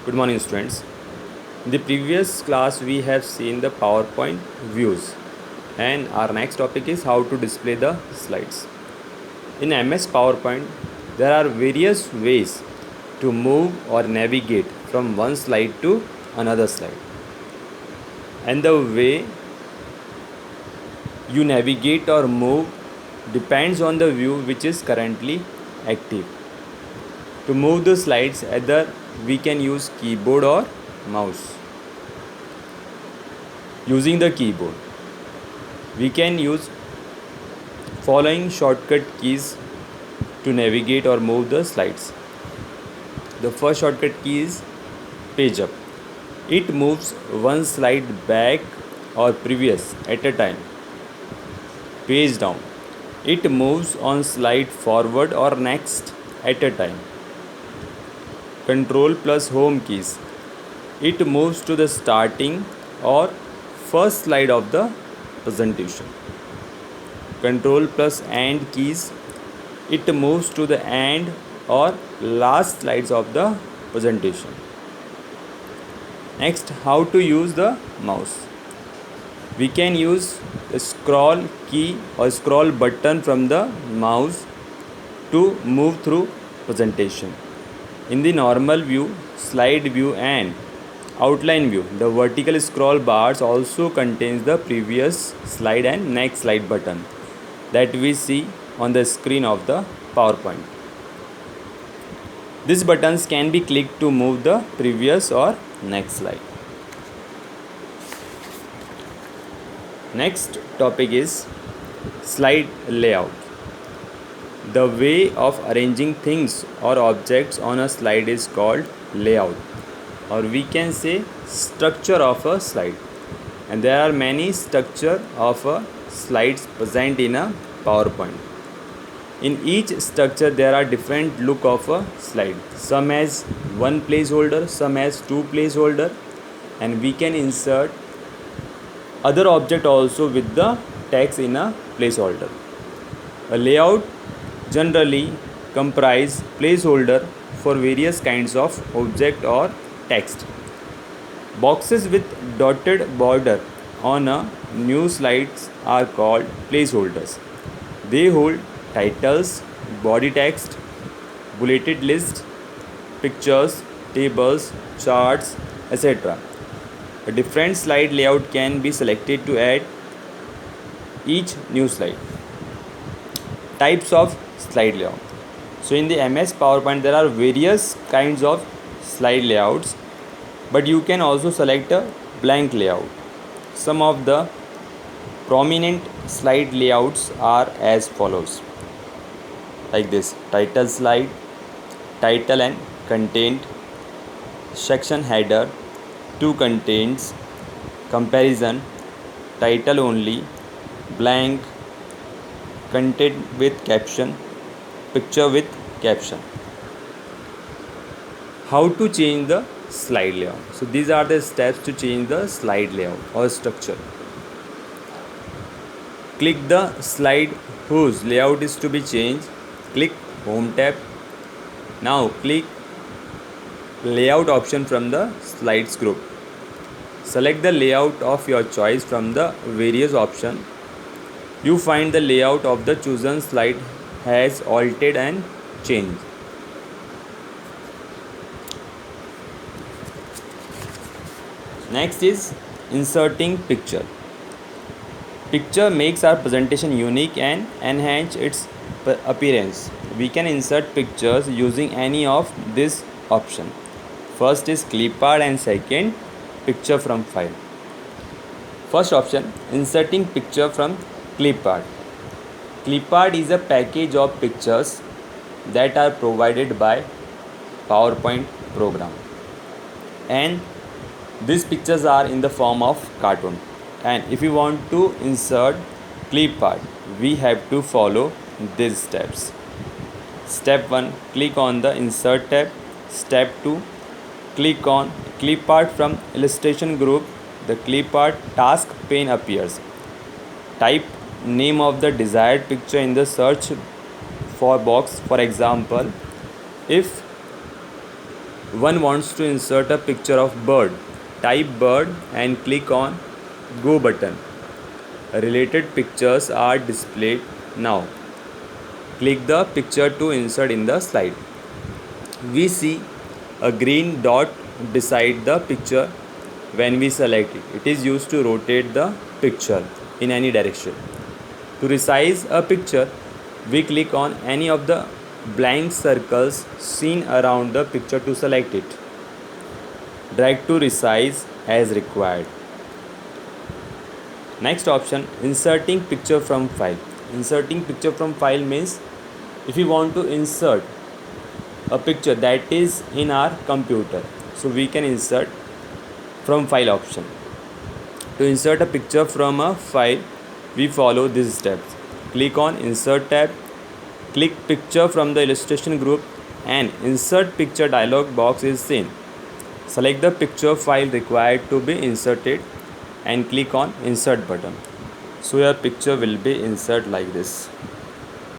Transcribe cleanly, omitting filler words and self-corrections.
Good morning, students. In the previous class, we have seen the PowerPoint views, and our next topic is how to display the slides. In MS PowerPoint, there are various ways to move or navigate from one slide to another slide, and the way you navigate or move depends on the view which is currently active. To move the slides, either we can use keyboard or mouse. Using the keyboard, we can use following shortcut keys to navigate or move the slides. The first shortcut key is page up. It moves one slide back or previous at a time. Page down. It moves on slide forward or next at a time. Control plus home keys. It moves to the starting or first slide of the presentation. Control plus and keys. It moves to the end or last slides of the presentation. Next, how to use the mouse. We can use the scroll key or scroll button from the mouse to move through presentation. In the normal view, slide view and outline view, the vertical scroll bars also contains the previous slide and next slide button that we see on the screen of the PowerPoint. These buttons can be clicked to move the previous or next slide. Next topic is slide layout. The way of arranging things or objects on a slide is called layout, or we can say structure of a slide. And there are many structure of a slides present in a PowerPoint. In each structure there are different look of a slide. Some has one placeholder, some has two placeholder, and we can insert other object also with the text in a placeholder. A layout generally comprise placeholder for various kinds of object or text. Boxes with dotted border on a new slides are called placeholders. They hold titles, body text, bulleted list, pictures, tables, charts, etc. A different slide layout can be selected to add each new slide. Types of slide layout. So in the MS PowerPoint there are various kinds of slide layouts, but you can also select a blank layout. Some of the prominent slide layouts are as follows, like this: title slide, title and content, section header, two contents, comparison, title only, blank, content with caption, picture with caption. How to change the slide layout? So these are the steps to change the slide layout or structure. Click the slide whose layout is to be changed. Click Home tab. Now click Layout option from the Slides group. Select the layout of your choice from the various options. You find the layout of the chosen slide has altered and changed. Next is inserting picture. Picture makes our presentation unique and enhance its appearance. We can insert pictures using any of this option. First is clip art and second picture from file. First option, inserting picture from clip art. Clip art is a package of pictures that are provided by PowerPoint program, and these pictures are in the form of cartoon. And if you want to insert clip art, we have to follow these steps. Step 1, click on the insert tab. Step 2, click on clip art from illustration group. The clip art task pane appears. Type name of the desired picture in the search for box. For example, if One wants to insert a picture of bird. Type bird and click on go button. Related pictures are displayed now. Click the picture to insert in the slide. We see a green dot beside the picture when we select it. It is used to rotate the picture in any direction. To resize a picture, we click on any of the blank circles seen around the picture to select it. Drag to resize as required. Next option, inserting picture from file. Inserting picture from file means if you want to insert a picture that is in our computer, so we can insert from file option. To insert a picture from a file, we follow these steps. Click on insert tab, click picture from the illustration group, and insert picture dialog box is seen. Select the picture file required to be inserted and click on insert button. So your picture will be inserted like this.